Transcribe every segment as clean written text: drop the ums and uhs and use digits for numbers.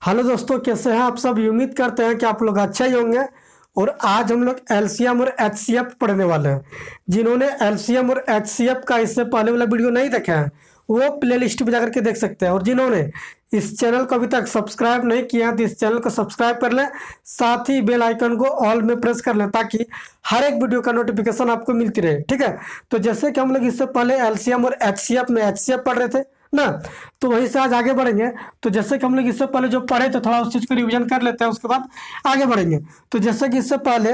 Hello दोस्तों, कैसे हैं आप सब। उम्मीद करते हैं कि आप लोग अच्छे ही होंगे। और आज हम लोग एलसीएम और एचसीएफ पढ़ने वाले हैं। जिन्होंने एलसीएम और एचसीएफ का इससे पहले वाला वीडियो नहीं देखा है वो प्लेलिस्ट पे जाकर के देख सकते हैं। और जिन्होंने इस चैनल को अभी तक सब्सक्राइब नहीं किया तो इस चैनल को सब्सक्राइब कर लें, साथ ही बेल आइकन को ऑल में प्रेस कर लें ताकि हर एक वीडियो का नोटिफिकेशन आपको मिलती रहे। ठीक है, तो जैसे कि हम लोग इससे पहले एलसीएम और एचसीएफ में एचसीएफ पढ़ रहे थे ना, तो वहीं से आज आगे बढ़ेंगे। तो जैसे कि हम लोग इससे पहले जो पढ़े तो थोड़ा उस चीज़ को रिवीजन कर लेते हैं, उसके बाद आगे बढ़ेंगे। तो जैसे कि इससे पहले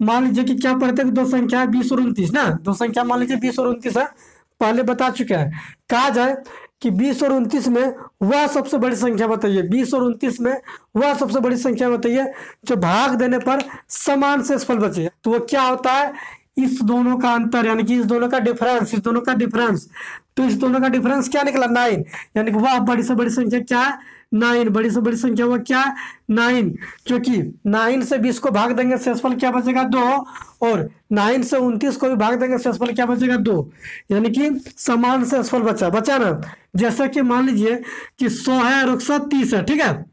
मान लीजिए कि क्या पढ़ते हैं कि दो संख्या है 20 और 29 ना, दो संख्या मान लीजिए 20 और 29 है, पहले बता चुके हैं। कहा जाए कि 20 और 29 में वह सबसे बड़ी संख्या बताइए, 20 और 29 में वह सबसे बड़ी संख्या बताइए जो भाग देने पर समान शेषफल बचे। तो वो क्या होता है, इस दोनों का अंतर यानी कि इस दोनों का डिफरेंस, इस दोनों का डिफरेंस। तो इस दोनों का डिफरेंस क्या निकला, 9। यानी कि वह बड़ी से बड़ी संख्या क्या है, 9। बड़ी से बड़ी संख्या वह क्या है, 9। क्योंकि 9 से 20 को भाग देंगे शेषफल क्या बचेगा, 2। और 9 से 29 को भी भाग देंगे शेषफल क्या बचेगा, 2। यानी कि समान शेषफल बचा ना। जैसे कि मान लीजिए कि 100 है और 130 है। ठीक है,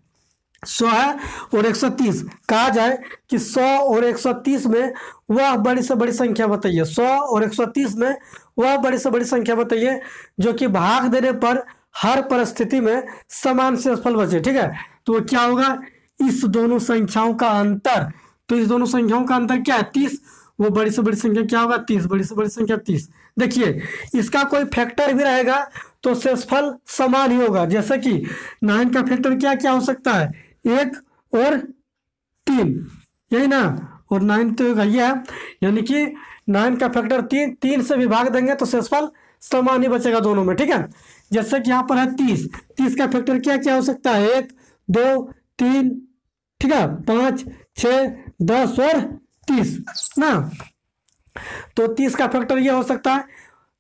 100 है और 130। कहा जाए कि 100 और 130 में वह बड़ी से बड़ी संख्या बताइए, 100 और 130 में वह बड़ी से बड़ी संख्या बताइए जो कि भाग देने पर हर परिस्थिति में समान शेषफल बचे। ठीक है, तो वो क्या होगा, इस दोनों संख्याओं का अंतर। तो इस दोनों संख्याओं का अंतर क्या है, 30। वो बड़ी से बड़ी संख्या क्या होगा, 30। बड़ी से बड़ी संख्या 30। देखिए, इसका कोई फैक्टर भी रहेगा तो शेषफल समान ही होगा। जैसे कि 9 का फैक्टर क्या क्या हो सकता है, 1 और 3, यही ना। और 9 तो ये है, यानी कि 9 का फैक्टर 3, 3 से विभाग देंगे तो शेषफल समान ही बचेगा दोनों में। ठीक है, जैसे कि यहाँ पर है 30, 30 का फैक्टर क्या क्या हो सकता है, 1, 2, 3, ठीक है, 5, 6, 10 और 30 ना। तो 30 का फैक्टर ये हो सकता है।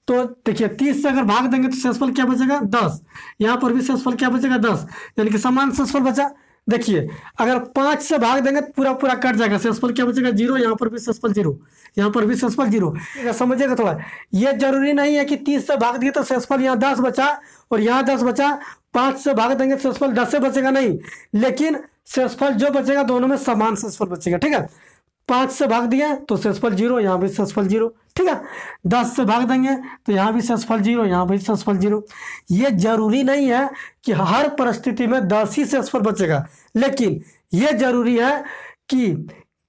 तो देखिए, 30 से अगर भाग देंगे तो शेषफल क्या बचेगा, 10। यहाँ पर भी शेषफल क्या बचेगा, 10। यानी कि समान शेषफल बचा। देखिए, अगर 5 से भाग देंगे तो पूरा पूरा कट जाएगा, शेषफल क्या बचेगा, 0। यहाँ पर भी शेषफल 0, यहाँ पर भी शेषफल 0। समझिएगा थोड़ा, ये जरूरी नहीं है कि 30 से भाग दिए तो शेषफल यहाँ 10 बचा और यहाँ 10 बचा। 5 से भाग देंगे तो शेषफल 10 से बचेगा नहीं, लेकिन शेषफल जो बचेगा दोनों में समान शेषफल बचेगा। ठीक है, 5 से भाग दिया तो शेषफल 0, यहाँ भी शेषफल 0। ठीक है, 10 से भाग देंगे तो यहाँ भी शेषफल 0, यहाँ भी शेषफल 0। ये जरूरी नहीं है कि हर परिस्थिति में 10 ही शेषफल बचेगा, लेकिन ये जरूरी है कि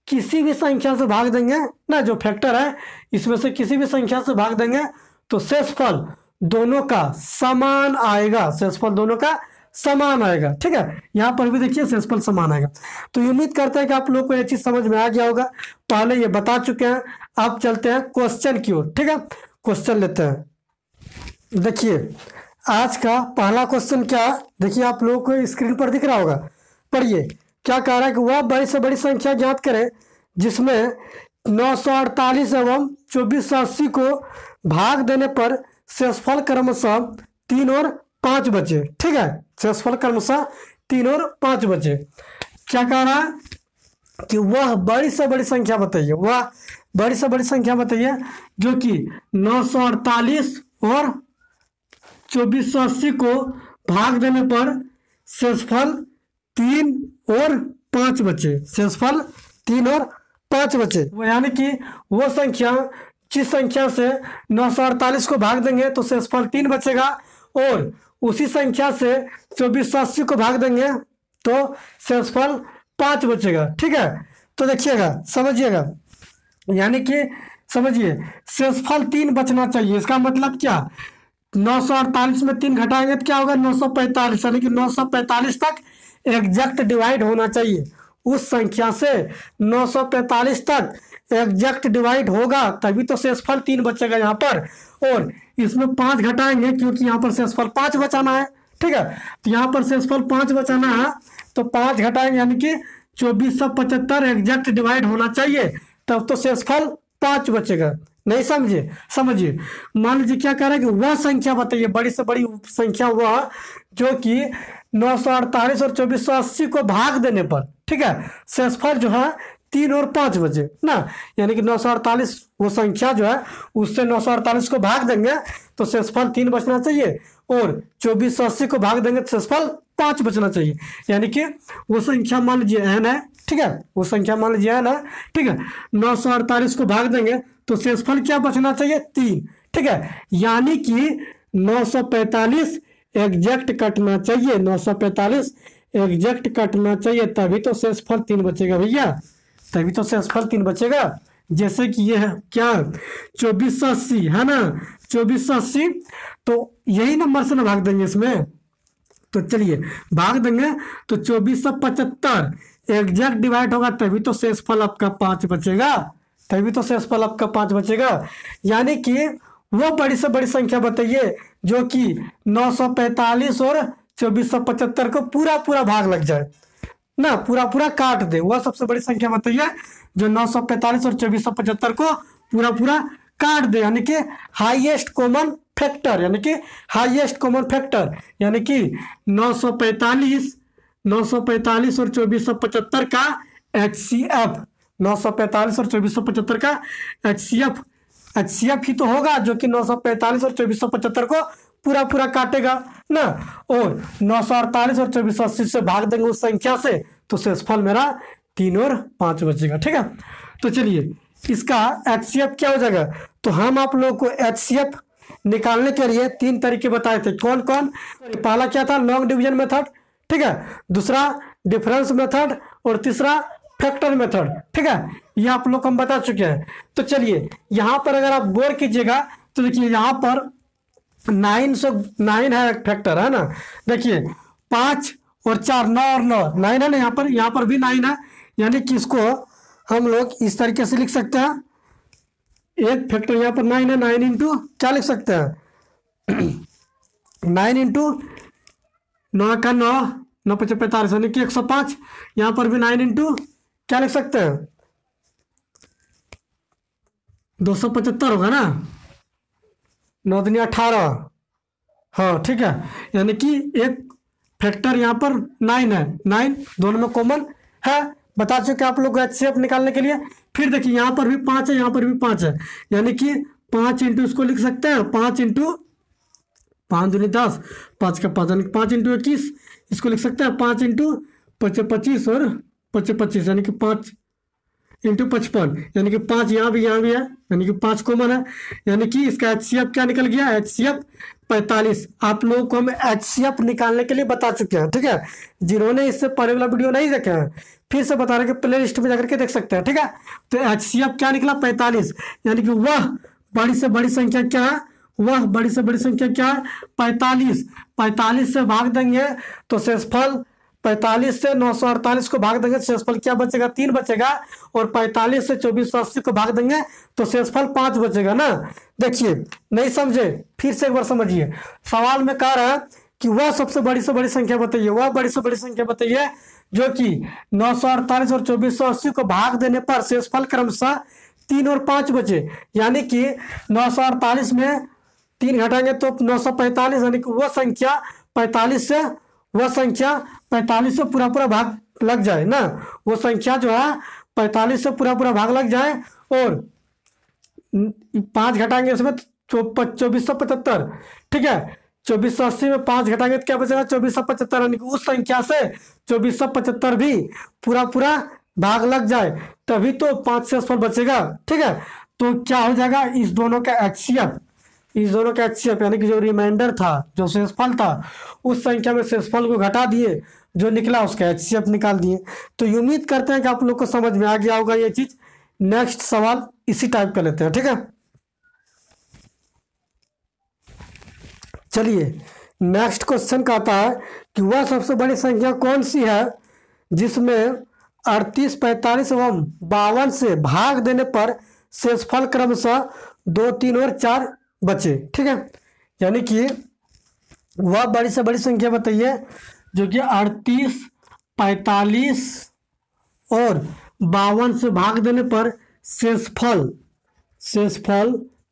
किसी भी संख्या से भाग देंगे ना, जो फैक्टर है इसमें से किसी भी संख्या से भाग देंगे तो शेषफल दोनों का समान आएगा, शेषफल दोनों का समान आएगा। ठीक है, यहाँ पर भी देखिए शेषफल समान आएगा। तो उम्मीद करते हैं कि आप लोग को यह चीज समझ में आ गया होगा, पहले ये बता चुके हैं। अब चलते हैं क्वेश्चन की ओर। ठीक है, क्वेश्चन लेते हैं। देखिए, आज का पहला क्वेश्चन क्या, देखिए आप लोगों को स्क्रीन पर दिख रहा होगा, पढ़िए। क्या कह रहा है कि वह बड़ी से बड़ी संख्या ज्ञात करें जिसमें 948 एवं 2480 को भाग देने पर शेषफल क्रमशः 3 और 5 बचे। ठीक है, शेषफल क्रमशः 3 और 5 बचे। क्या कह रहा है कि वह बड़ी से बड़ी संख्या बताइए, वह बड़ी से बड़ी संख्या बताइए जो कि 948 और 2480 को भाग देने पर शेषफल 3 और 5 बचे, शेषफल 3 और 5 बचे। यानी कि वो संख्या जिस संख्या से 948 को भाग देंगे तो शेषफल 3 बचेगा, और उसी संख्या से 2480 को भाग देंगे तो शेषफल 5 बचेगा। ठीक है, तो देखिएगा, समझिएगा, यानी कि समझिए शेषफल 3 बचना चाहिए। इसका मतलब क्या, 948 में 3 घटाएंगे तो क्या होगा, 945। यानी कि 945 तक एग्जैक्ट डिवाइड होना चाहिए, उस संख्या से 945 तक एग्जैक्ट डिवाइड होगा तभी तो शेषफल 3 बचेगा यहाँ पर। और इसमें 5 घटाएंगे क्योंकि यहाँ पर शेषफल 5 बचाना है। ठीक है, तो यहाँ पर शेषफल 5 बचाना है तो 5 घटाएंगे, यानी कि 2475 एग्जैक्ट डिवाइड होना चाहिए, तब तो शेषफल 5 बचेगा। नहीं समझे, समझिए। मान लीजिए क्या कह रहा है कि वह संख्या बताइए, बड़ी से बड़ी संख्या वह जो कि 948 और 2480 को भाग देने पर, ठीक है, शेषफल जो है 3 और 5 बचे ना। यानी कि 948 वो संख्या जो है उससे 948 को भाग देंगे तो शेषफल 3 बचना चाहिए, और 2480 को भाग देंगे तो शेषफल 5 बचना चाहिए। यानी कि वो संख्या मान लीजिए n है, ठीक है, वो संख्या मान लीजिए n है, ठीक है। 948 को भाग देंगे तो शेषफल क्या बचना चाहिए, 3, ठीक है। यानी कि 945 एग्जैक्ट कटना चाहिए, 945 एग्जैक्ट कटना चाहिए, तभी तो शेषफल 3 बचेगा भैया, तभी तो शेषफल 3 बचेगा। जैसे कि ये है क्या, 2480 है ना, 2480, तो यही नंबर से ना भाग देंगे इसमें, तो चलिए भाग देंगे तो 2475 एग्जैक्ट डिवाइड होगा, तभी तो शेषफल आपका 5 बचेगा, तभी तो शेषफल आपका 5 बचेगा। यानी कि वो बड़ी से बड़ी संख्या बताइए जो कि 945 और 2475 को पूरा पूरा भाग लग जाए ना, पूरा पूरा काट दे, वह सबसे बड़ी संख्या बताइए जो 945 और 2475 को पूरा पूरा काट दे, यानी कि हाईएस्ट कॉमन फैक्टर, यानी कि हाईएस्ट कॉमन फैक्टर, यानी कि 945 और 2475 का HCF, 945 और 2475 का HCF ही तो होगा जो कि 945 और 2475 को पूरा पूरा काटेगा ना, और 948 और 2480 से भाग देंगे उस संख्या से, तो शेषफल मेरा 3 और 5 बचेगा, ठीक है। तो चलिए इसका HCF क्या हो जाएगा, तो हम आप लोगों को HCF निकालने के लिए 3 तरीके बताए थे, कौन कौन, पहला क्या था, लॉन्ग डिवीजन मेथड, ठीक है, दूसरा डिफरेंस मेथड, और तीसरा फैक्टर मेथड, ठीक है, ये आप लोग हम बता चुके हैं। तो चलिए यहाँ पर अगर आप गौर कीजिएगा तो देखिए यहाँ पर 9 है फैक्टर, है ना, देखिए 5 और 4 9 और 9 9 है ना, यहाँ पर भी 9 है, यानी कि इसको हम लोग इस तरीके से लिख सकते हैं, एक फैक्टर यहाँ पर 9 है, 9 इंटू क्या लिख सकते हैं 9 इंटू 9 का 9 9 5 45 यानी कि 105, यहाँ पर भी 9 इंटू क्या लिख सकते हैं 275 होगा ना, 9 दूनी 18, हाँ ठीक है, यानी कि एक फैक्टर यहाँ पर 9 है, 9 दोनों में कॉमन है, बता चुके आप लोग HCF निकालने के लिए। फिर देखिए यहाँ पर भी 5 है, यहाँ पर भी 5 है, यानी कि 5 इंटू इसको लिख सकते हैं, 5 इंटू 5 दूनी 10, 5 का 5 यानी 5 इंटू 21 इसको लिख सकते हैं, 5 इंटू 25 और 25 यानी कि 5 इंटू 55 यानी कि 5 यहाँ भी है, यानी कि 5 कॉमन है, यानी कि इसका HCF क्या निकल गया, HCF 45। आप लोगों को हम HCF निकालने के लिए बता चुके हैं, ठीक है। जिन्होंने इससे पहले वाला वीडियो नहीं देखा है फिर से बता रहे कि प्ले लिस्ट में जाकर के देख सकते हैं, ठीक है। तो HCF क्या निकला 45, यानी कि वह बड़ी से बड़ी संख्या क्या है, वह बड़ी से बड़ी संख्या क्या है 45। 45 से भाग देंगे तो शेषफल 45 से 948 को भाग देंगे शेषफल क्या बचेगा 3 बचेगा, और 45 से 2480 को भाग देंगे तो शेषफल 5 बचेगा ना। देखिए नहीं समझे फिर से एक बार समझिए, सवाल में कह रहा है कि वह सबसे बड़ी से बड़ी संख्या बताइए, वह बड़ी से बड़ी संख्या बताइए जो कि 948 और 2480 को भाग देने पर शेषफल क्रमशः 3 और 5 बचे, यानी कि 948 में 3 घटाएंगे तो 945, यानी कि वह संख्या 45 से पूरा पूरा भाग लग जाए ना, वो संख्या जो है 45 से पूरा पूरा भाग लग जाए, और 5 घटाएंगे उसमें 2475, ठीक है। 2480 में 5 घटाएंगे तो क्या बचेगा 2475, यानी कि उस संख्या से 2475 भी पूरा पूरा भाग लग जाए तभी तो 5 शेषफल बचेगा, ठीक है। तो क्या हो जाएगा इस दोनों का HCF यानी कि जो रिमाइंडर था, जो शेषफल था, उस संख्या में शेषफल को घटा दिए, जो निकला उसका HCF निकाल दिए। तो उम्मीद करते हैं कि आप लोग को समझ में आ गया होगा ये चीज। नेक्स्ट सवाल इसी टाइप का लेते हैं, ठीक है। चलिए नेक्स्ट क्वेश्चन कहता है कि वह सबसे बड़ी संख्या कौन सी है जिसमें 38, 45 एवं 52 से भाग देने पर शेषफल क्रमशः 2, 3 और 4 बचे, ठीक है। यानी कि वह बड़ी से बड़ी संख्या बताइए जो कि 38, 45 और 52 से भाग देने पर शेषफल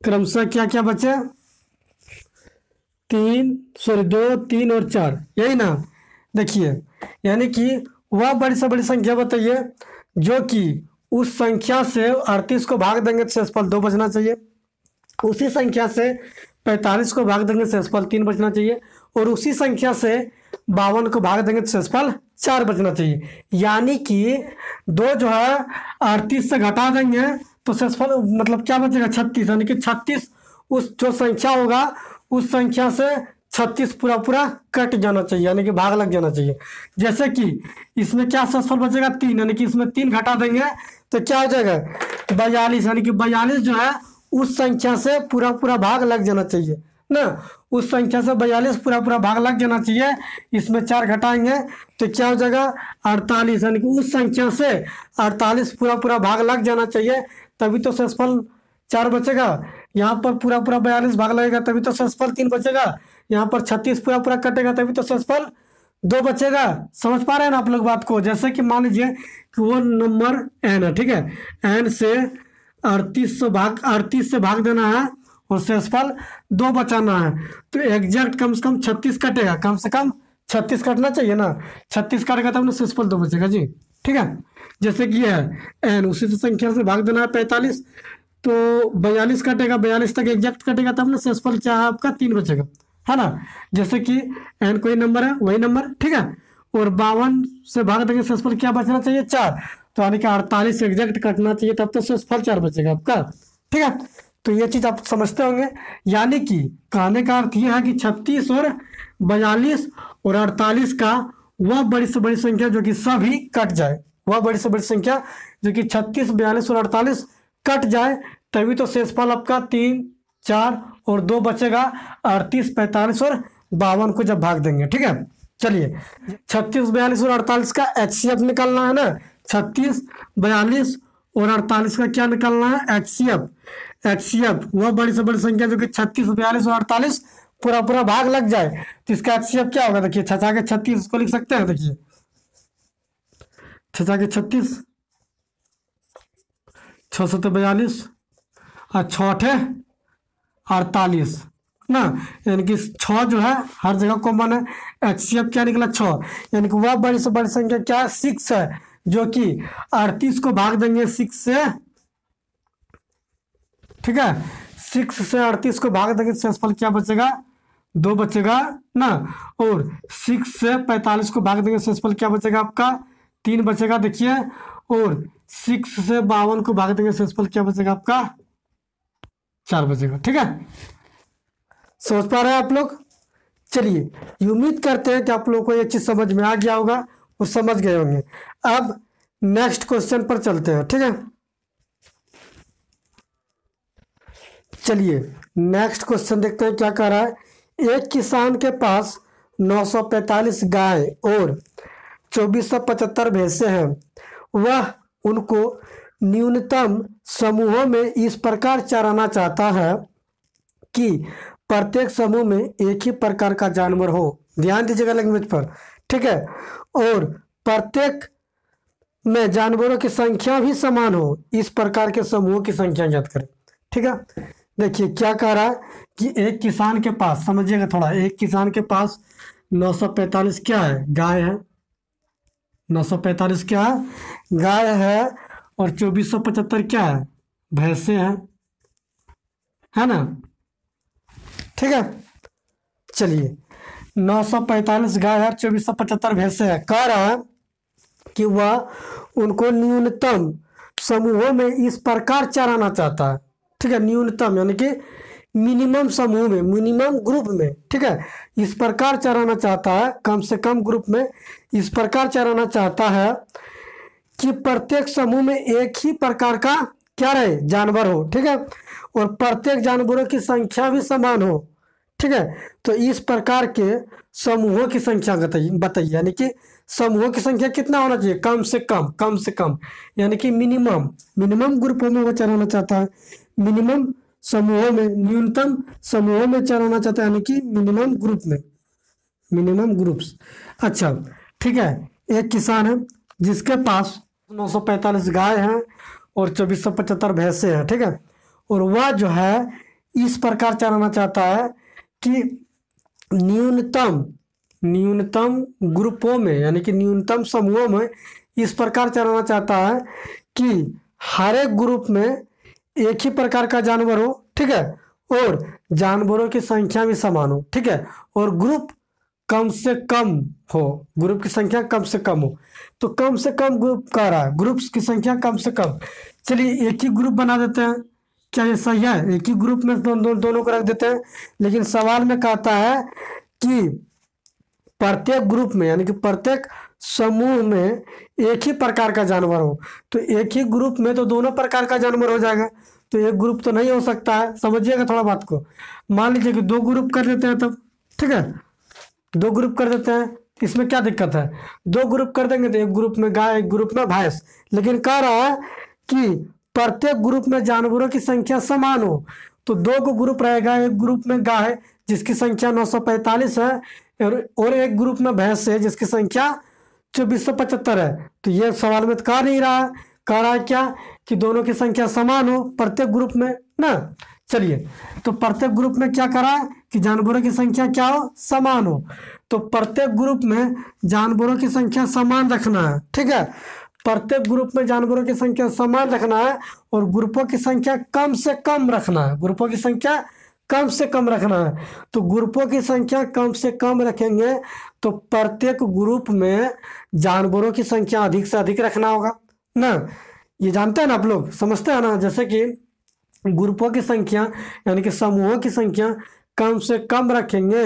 क्रमशः क्या क्या बचे 2, 3 और 4, यही ना। देखिए यानी कि वह बड़ी से बड़ी संख्या बताइए जो कि उस संख्या से 38 को भाग देंगे तो शेषफल 2 बचना चाहिए, उसी संख्या से 45 को भाग देंगे शेषफल 3 बचना चाहिए, और उसी संख्या से 52 को भाग देंगे तो शेषफल 4 बचना चाहिए। यानी कि 2 जो है 38 से घटा देंगे तो शेषफल मतलब क्या बचेगा 36, यानी कि 36 उस जो संख्या होगा उस संख्या से 36 पूरा पूरा कट जाना चाहिए, यानी कि भाग लग जाना चाहिए। जैसे कि इसमें क्या शेषफल बचेगा 3, यानी कि इसमें 3 घटा देंगे तो क्या हो जाएगा 42, यानी कि 42 जो है उस संख्या से पूरा पूरा भाग लग जाना चाहिए ना, उस संख्या से 42 पूरा पूरा भाग लग जाना चाहिए। इसमें 4 घटाएंगे तो क्या हो जाएगा 48, यानी कि उस संख्या से 48 पूरा पूरा भाग लग जाना चाहिए, तभी तो शेषफल 4 बचेगा। यहाँ पर पूरा पूरा 42 भाग लगेगा तभी तो शेषफल 3 बचेगा। यहाँ पर 36 पूरा पूरा कटेगा तभी तो शेषफल 2 बचेगा। समझ पा रहे हैं ना आप लोग बात को। जैसे कि मान लीजिए कि वो नंबर n है, ठीक है, n से 38 से भाग देना है और शेषफल 2 बचाना है, तो एग्जैक्ट कम से कम 36 कटेगा, कम से कम 36 कटना चाहिए ना, 36 कटेगा तब ना शेषफल 2 बचेगा जी। ठीक है, जैसे कि ये है n, उसी से संख्या से भाग देना है 45, तो 42 कटेगा, 42 तक एग्जैक्ट कटेगा तब ना शेषफल क्या है आपका 3 बचेगा, है ना। जैसे कि n कोई नंबर है वही नंबर, ठीक है, और 52 से भाग देंगे शेषफल क्या बचना चाहिए 4, तो यानी कि 48 एग्जैक्ट कटना चाहिए तब तो शेषफल 4 बचेगा आपका। ठीक है, तो ये चीज आप समझते होंगे। यानी कि कहने का अर्थ ये है कि 36 और 42 और 48 का वह बड़ी से बड़ी संख्या जो कि सभी कट जाए, वह बड़ी से बड़ी संख्या जो कि 36, 42 और 48 कट जाए, तभी तो शेषफल आपका 3, 4 और 2 बचेगा। 38, 45 और 52 को जब भाग देंगे। ठीक है, चलिए 36, 42 और 48 का HCF निकालना है ना, 36, 42 और 48 का क्या निकालना है HCF। HCF वह बड़ी से बड़ी संख्या जो कि 36, 42 और 48 पूरा पूरा भाग लग जाए, तो इसका HCF क्या होगा, देखिए 6 के 36 को लिख सकते हैं, देखिए 6 के 36, 6 से 42 और 6 48 ना, यानी कि 6 जो है हर जगह कॉमन है। HCF क्या निकला 6, यानी कि वह बड़ी से बड़ी संख्या क्या है 6 है, जो कि 38 को भाग देंगे 6 से, ठीक है, 6 से 38 को भाग देंगे शेषफल क्या बचेगा 2 बचेगा ना, और 6 से 45 को भाग देंगे शेषफल क्या बचेगा आपका 3 बचेगा, देखिए, और 6 से 52 को भाग देंगे शेषफल क्या बचेगा आपका 4 बचेगा। ठीक है, समझ पा रहे हैं आप लोग। चलिए उम्मीद करते हैं कि आप लोगों को ये चीज समझ में आ गया होगा और समझ गए होंगे। अब नेक्स्ट क्वेश्चन पर चलते हैं। ठीक है, चलिए नेक्स्ट क्वेश्चन देखते हैं क्या कह रहा है। एक किसान के पास 945 गाय और 2475 भैंसे हैं, वह उनको न्यूनतम समूहों में इस प्रकार चराना चाहता है कि प्रत्येक समूह में एक ही प्रकार का जानवर हो। ध्यान दीजिएगा लैंग्वेज पर। ठीक है, और प्रत्येक में जानवरों की संख्या भी समान हो, इस प्रकार के समूहों की संख्या ज्ञात करें। ठीक है, देखिए क्या कह रहा है कि एक किसान के पास, समझिएगा थोड़ा, एक किसान के पास 945 क्या है गाय है, 945 क्या है गाय है, और 2475 क्या है भैंसे हैं, है ना। ठीक है, चलिए 945 गाय है, 2475 भैंसे हैं। कह रहा है कि वह उनको न्यूनतम समूहों में इस प्रकार चराना चाहता है। ठीक है, न्यूनतम यानी कि मिनिमम समूह में, मिनिमम ग्रुप में, ठीक है, इस प्रकार चराना चाहता है, कम से कम ग्रुप में इस प्रकार चराना चाहता है कि प्रत्येक समूह में एक ही प्रकार का क्या रहे जानवर हो। ठीक है, और प्रत्येक जानवरों की संख्या भी समान हो। ठीक है, तो इस प्रकार के समूहों की संख्या बताइए, यानी कि समूहों की संख्या कितना होना चाहिए, कम से कम, कम से कम, यानी कि मिनिमम, मिनिमम ग्रुपों में वो चलाना चाहता है, मिनिमम समूहों में, न्यूनतम समूहों में चलाना चाहता है, यानी कि मिनिमम ग्रुप में, मिनिमम ग्रुप्स। अच्छा ठीक है, एक किसान है जिसके पास 945 गाय हैं और 2475 भैंसे हैं। ठीक है, और वह जो है इस प्रकार चलाना चाहता है कि न्यूनतम, न्यूनतम ग्रुपों में, यानी कि न्यूनतम समूहों में इस प्रकार चलाना चाहता है कि हर एक ग्रुप में एक ही प्रकार का जानवर हो। ठीक है, और जानवरों की संख्या भी समान हो। ठीक है, और ग्रुप कम से कम हो, ग्रुप की संख्या कम से कम हो। तो कम से कम ग्रुप कह रहा है, ग्रुप्स की संख्या कम से कम। चलिए एक ही ग्रुप बना देते हैं, क्या ये सही है? एक ही ग्रुप में दोनों को रख देते हैं। लेकिन सवाल में कहता है कि प्रत्येक ग्रुप में यानी कि प्रत्येक समूह में एक ही प्रकार का जानवर हो। तो एक ही ग्रुप में तो दोनों प्रकार का जानवर हो जाएगा, तो एक ग्रुप तो नहीं हो सकता है। समझिएगा थोड़ा बात को। मान लीजिए कि दो ग्रुप कर देते हैं तब, ठीक है, दो ग्रुप कर देते हैं, इसमें क्या दिक्कत है? दो ग्रुप कर देंगे तो एक ग्रुप में गाय एक ग्रुप में भैंस। लेकिन कह रहा है कि प्रत्येक ग्रुप में जानवरों की संख्या समान हो। तो दो को ग्रुप रहेगा, एक ग्रुप में गाय जिसकी संख्या 945 है और एक ग्रुप में भैंस है जिसकी संख्या 2475 है। तो ये सवाल में तो कह नहीं रहा है, कह रहा है क्या कि दोनों की संख्या समान हो प्रत्येक ग्रुप में ना। चलिए तो प्रत्येक ग्रुप में क्या करा है कि जानवरों की संख्या क्या हो, समान हो। तो प्रत्येक ग्रुप में जानवरों की संख्या समान रखना है, ठीक है। प्रत्येक ग्रुप में जानवरों की संख्या समान रखना है और ग्रुपों की संख्या कम से कम रखना है, ग्रुपों की संख्या कम से कम रखना है। तो ग्रुपों की संख्या कम से कम रखेंगे तो प्रत्येक ग्रुप में जानवरों की संख्या अधिक से अधिक रखना होगा ना। ये जानते हैं ना आप लोग, समझते हैं ना। जैसे कि ग्रुपों की संख्या यानी कि समूहों की संख्या कम से कम रखेंगे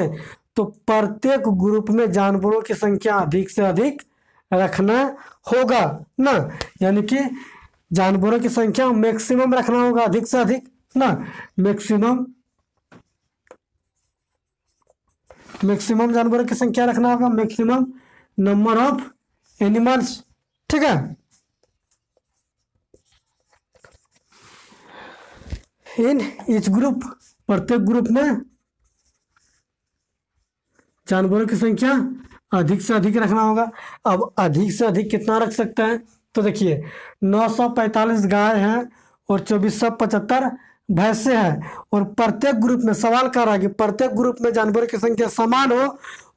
तो प्रत्येक ग्रुप में जानवरों की संख्या अधिक से अधिक रखना होगा ना। यानी कि जानवरों की संख्या मैक्सिमम रखना होगा, अधिक से अधिक ना। मैक्सिमम जानवरों की संख्या रखना होगा, मैक्सिमम नंबर ऑफ एनिमल्स, ठीक है। इन ईच ग्रुप, प्रत्येक ग्रुप में जानवरों की संख्या अधिक से अधिक रखना होगा। अब अधिक से अधिक कितना रख सकते हैं? तो देखिए 945 गाय हैं और 2475 भैंसे हैं और प्रत्येक ग्रुप में सवाल कर रहा है कि प्रत्येक ग्रुप में जानवरों की संख्या समान हो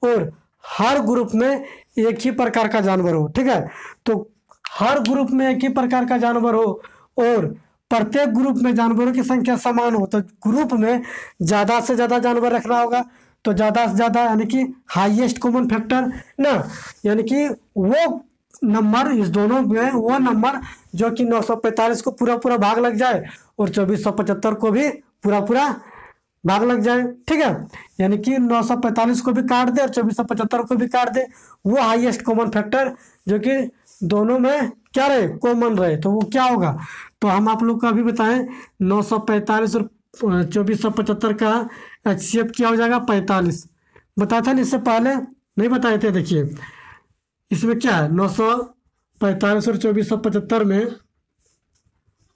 और हर ग्रुप में एक ही प्रकार का जानवर हो, ठीक है। तो हर ग्रुप में एक ही प्रकार का जानवर हो और प्रत्येक ग्रुप में जानवरों की संख्या समान हो। तो ग्रुप में ज़्यादा से ज़्यादा जानवर रखना होगा। तो ज़्यादा से ज़्यादा यानी कि हाईएस्ट कॉमन फैक्टर ना, यानी कि वो नंबर, इस दोनों में वो नंबर जो कि 945 को पूरा पूरा भाग लग जाए और 2475 को भी पूरा पूरा भाग लग जाए, ठीक है। यानी कि 945 को भी काट दे और 2475 को भी काट दे, वो हाईएस्ट कॉमन फैक्टर जो कि दोनों में क्या रहे, कॉमन रहे, तो वो क्या होगा। तो हम आप लोग को अभी बताएं 945 और 2475 का HCF क्या हो जाएगा, 45। बताया था ना इससे पहले, नहीं बताए थे। देखिए इसमें क्या है, 945 और 2475 में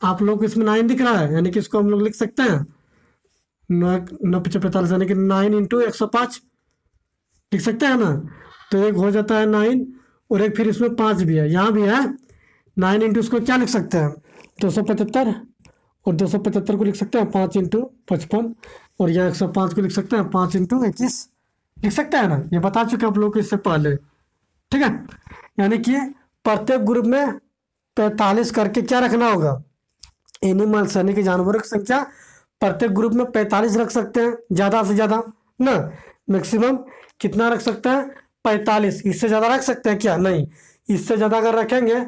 आप लोग को इसमें 9 दिख रहा है, यानी कि इसको हम लोग लिख सकते हैं 9×45 यानी कि 9 × 105 लिख सकते हैं ना। तो एक हो जाता है 9 और एक फिर इसमें 5 भी है, यहाँ भी है 9 × उसको क्या लिख सकते हैं 275 और 275 को लिख सकते हैं 5 × 55 और यहाँ 105 को लिख सकते हैं 5 × 21 लिख सकते हैं ना। ये बता चुके आप लोग को इससे पहले, ठीक है। यानी कि प्रत्येक ग्रुप में 45 करके क्या रखना होगा, एनिमल्स यानी कि जानवरों की संख्या प्रत्येक ग्रुप में 45 रख सकते हैं ज़्यादा से ज़्यादा ना। मैक्सिमम कितना रख सकते हैं, 45। इससे ज़्यादा रख सकते हैं क्या, नहीं। इससे ज़्यादा अगर रखेंगे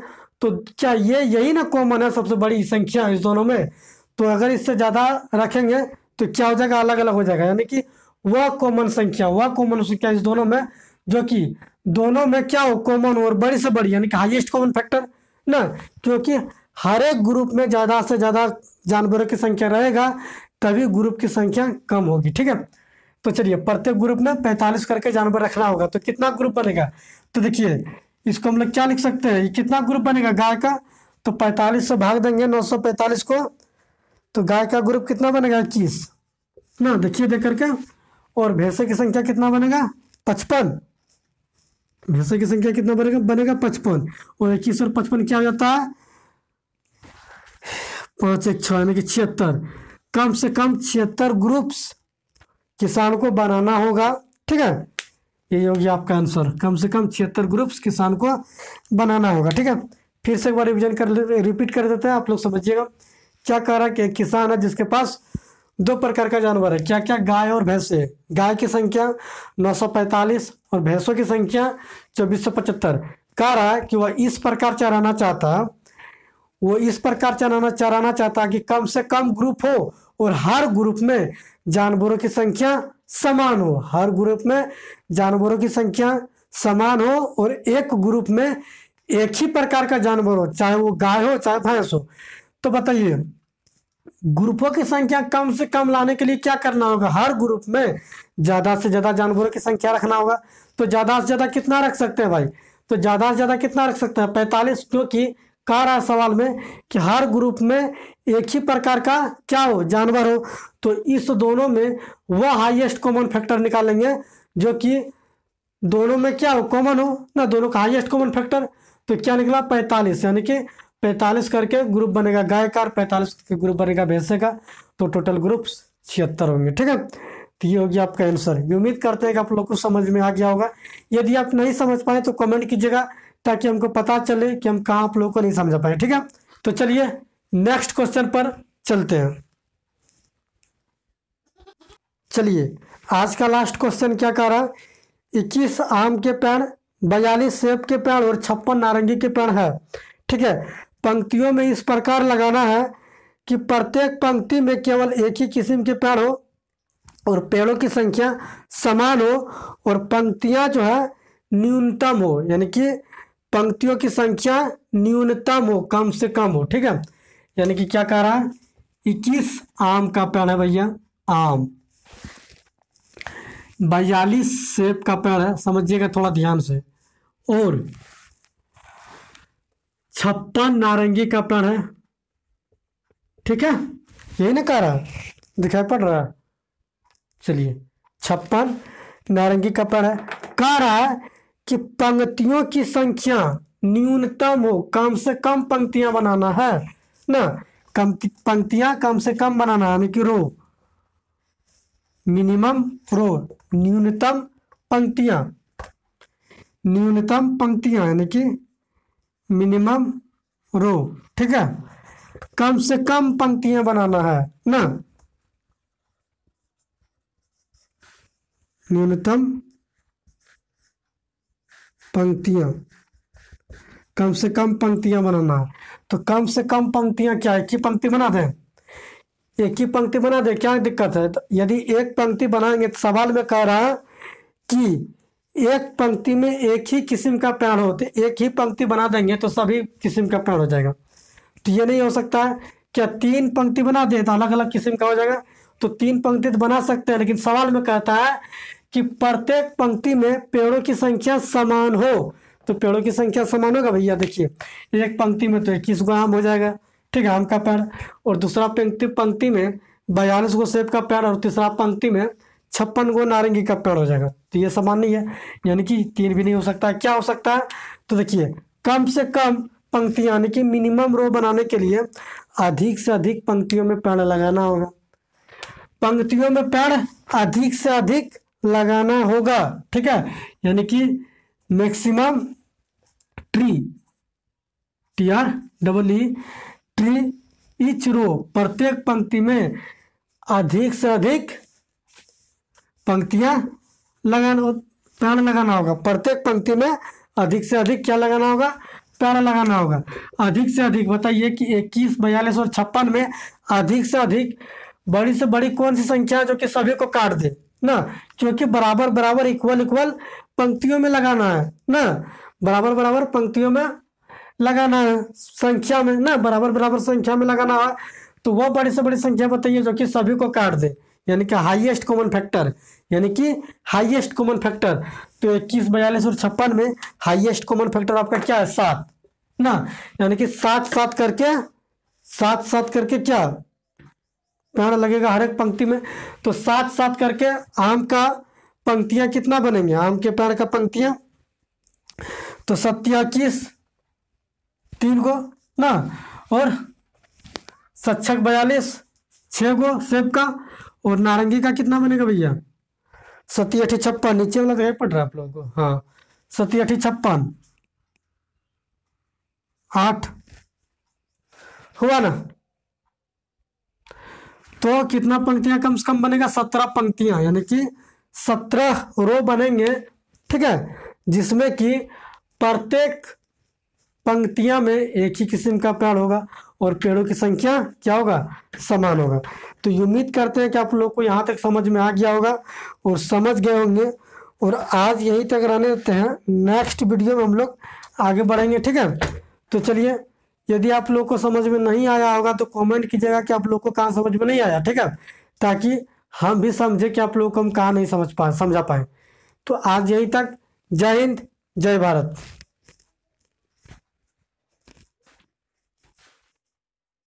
तो क्या ये यही ना कॉमन है सबसे बड़ी संख्या इस दोनों में। तो अगर इससे ज़्यादा रखेंगे तो क्या हो जाएगा, अलग अलग हो जाएगा। यानी कि वह कॉमन संख्या इस दोनों में जो कि दोनों में क्या हो, कॉमन हो और बड़ी से बड़ी यानी कि हाईएस्ट कॉमन फैक्टर ना। क्योंकि हर एक ग्रुप में ज़्यादा से ज़्यादा जानवरों की संख्या रहेगा तभी ग्रुप की संख्या कम होगी, ठीक है। तो चलिए प्रत्येक ग्रुप में 45 करके जानवर रखना होगा। तो कितना ग्रुप बनेगा, तो देखिए इसको हम लोग क्या लिख सकते हैं, कितना ग्रुप बनेगा गाय का, तो 45 से भाग देंगे 945 को, तो गाय का ग्रुप कितना बनेगा 21 ना। देखिए देख करके। और भैंसे की संख्या कितना बनेगा 55, भैंसे की संख्या कितना बनेगा 55 और 21 और 55 क्या हो जाता है 5 1 6 यानी कि 76। कम से कम 76 ग्रुप्स किसान को बनाना होगा, ठीक है। ये हो गया आपका आंसर, कम से कम 76 ग्रुप्स किसान को बनाना होगा, ठीक है। फिर से एक बार रिवीजन रिपीट कर देते हैं, आप लोग समझिएगा। क्या कह रहा है कि एक किसान है जिसके पास दो प्रकार का जानवर है, क्या क्या? गाय और भैंसे। गाय की संख्या 945 और भैंसों की संख्या 2475। कह रहा है कि वह इस प्रकार चराना चाहता, वो इस प्रकार चराना चाहता कि कम से कम ग्रुप हो और हर ग्रुप में जानवरों की संख्या समान हो। हर ग्रुप में जानवरों की संख्या समान हो और एक ग्रुप में एक ही प्रकार का जानवर हो, चाहे वो गाय हो चाहे भैंस हो। तो बताइए, ग्रुपों की संख्या कम से कम लाने के लिए क्या करना होगा? हर ग्रुप में ज्यादा से ज्यादा जानवरों की संख्या रखना होगा। तो ज्यादा से ज्यादा कितना रख सकते हैं भाई? तो ज्यादा से ज्यादा कितना रख सकते हैं? 45, क्योंकि कह रहा है सवाल में कि हर ग्रुप में एक ही प्रकार का क्या हो, जानवर हो। तो इस दोनों में वह हाईएस्ट कॉमन फैक्टर निकालेंगे जो कि दोनों में क्या हो, कॉमन हो ना, दोनों का हाईएस्ट कॉमन फैक्टर। तो क्या निकला? 45, यानी कि 45 करके ग्रुप बनेगा गाय का और 45 के ग्रुप बनेगा भैंसे का। तो टोटल ग्रुप 76 होंगे। ठीक है, तो ये हो गया आपका आंसर। ये उम्मीद करते हैं कि आप लोग को समझ में आ गया होगा। यदि आप नहीं समझ पाए तो कमेंट कीजिएगा, ताकि हमको पता चले कि हम कहाँ आप लोगों को नहीं समझ पाए। ठीक है, तो चलिए नेक्स्ट क्वेश्चन पर चलते हैं। चलिए, आज का लास्ट क्वेश्चन क्या कह रहा है? 21 आम के पेड़, 42 सेब के पेड़ और 56 नारंगी के पेड़ है। ठीक है, पंक्तियों में इस प्रकार लगाना है कि प्रत्येक पंक्ति में केवल एक ही किस्म के पेड़ हो और पेड़ों की संख्या समान हो और पंक्तियां जो है न्यूनतम हो, यानी कि पंक्तियों की संख्या न्यूनतम हो, कम से कम हो। ठीक है, यानी कि क्या कह रहा है? 21 आम का पेड़ है भैया, आम। 42 सेब का पेड़ है, समझिएगा थोड़ा ध्यान से, और 56 नारंगी का पेड़ है। ठीक है, यही ना कह रहा है, दिखाई पड़ रहा है? चलिए, 56 नारंगी का पेड़ है। कह रहा है कि पंक्तियों की संख्या न्यूनतम हो, कम से कम पंक्तियां बनाना है ना, पंक्तियां कम से कम बनाना है, यानी कि रो, मिनिमम रो, न्यूनतम पंक्तियां, न्यूनतम पंक्तियां यानी कि मिनिमम रो। ठीक है, कम से कम पंक्तियां बनाना है ना, न्यूनतम पंक्तियां, कम से कम पंक्तियां बनाना है। तो कम से कम पंक्तियां क्या है? एक ही पंक्ति बना दें, एक ही पंक्ति बना दे, क्या दिक्कत है? तो यदि एक पंक्ति बनाएंगे तो सवाल में कह रहा है कि एक पंक्ति में एक ही किस्म का पेड़ हो, तो एक ही पंक्ति बना देंगे तो सभी किस्म का पेड़ हो जाएगा। तो ये नहीं हो सकता है। क्या 3 पंक्ति बना दे तो अलग अलग किस्म का हो जाएगा? तो 3 पंक्ति तो बना सकते हैं, लेकिन सवाल में कहता है कि प्रत्येक पंक्ति में पेड़ों की संख्या समान हो। तो पेड़ों की संख्या समान होगा भैया, देखिए एक पंक्ति में तो 21 गो आम हो जाएगा, ठीक है, आम का पेड़, और दूसरा पंक्ति में 42 गो सेब का पेड़, और तीसरा पंक्ति में 56 गो नारंगी का पेड़ हो जाएगा। तो ये समान नहीं है, यानी कि 3 भी नहीं हो सकता। क्या हो सकता है? तो देखिए, कम से कम पंक्तियां यानी कि मिनिमम रो बनाने के लिए अधिक से अधिक पंक्तियों में पेड़ लगाना होगा, पंक्तियों में पेड़ अधिक से अधिक लगाना होगा। ठीक है, यानी कि maximum tree, TREE, tree each row, प्रत्येक पंक्ति में अधिक से अधिक पंक्तियां लगाना, पेड़ लगाना होगा। प्रत्येक पंक्ति में अधिक से अधिक क्या लगाना होगा? पेड़ लगाना होगा। अधिक से अधिक बताइए कि 21, 42 और 56 में अधिक से अधिक बड़ी से बड़ी कौन सी संख्या है जो कि सभी को काट दे ना, क्योंकि बराबर बराबर इक्वल इक्वल पंक्तियों में लगाना है ना, बराबर बराबर पंक्तियों में लगाना है, संख्या में ना, बराबर बराबर संख्या में लगाना है। तो वह बड़ी से बड़ी संख्या बताइए जो कि सभी को काट दे, यानी कि हाईएस्ट कॉमन फैक्टर, यानी कि हाईएस्ट कॉमन फैक्टर। तो 21, 42 और 56 में हाईएस्ट कॉमन फैक्टर आपका क्या है? 7 ना, यानी कि 7 करके क्या पेड़ लगेगा हर एक पंक्ति में। तो 7 करके आम का पंक्तियां कितना बनेंगे? आम के पेड़ का पंक्तियां तो 27, 3 गो ना, और 7 42, 6 गो सेब का, और नारंगी का कितना बनेगा भैया? 7 8 56, नीचे वाला तो पड़ रहा है आप लोगों को, हाँ 7 8 56, 8 हुआ ना। तो कितना पंक्तियां कम से कम बनेगा, 17 पंक्तियां, यानी कि 17 रो बनेंगे, ठीक है, जिसमें कि प्रत्येक पंक्तियां में एक ही किस्म का पेड़ होगा और पेड़ों की संख्या क्या होगा, समान होगा। तो उम्मीद करते हैं कि आप लोग को यहाँ तक समझ में आ गया होगा और समझ गए होंगे, और आज यहीं तक रहने देते हैं। नेक्स्ट वीडियो में हम लोग आगे बढ़ेंगे, ठीक है। तो चलिए, यदि आप लोग को समझ में नहीं आया होगा तो कमेंट कीजिएगा कि आप लोग को कहाँ समझ में नहीं आया, ठीक है, ताकि हम भी समझे कि आप लोग को हम कहाँ नहीं समझा पाए। तो आज यहीं तक। जय हिंद, जय भारत।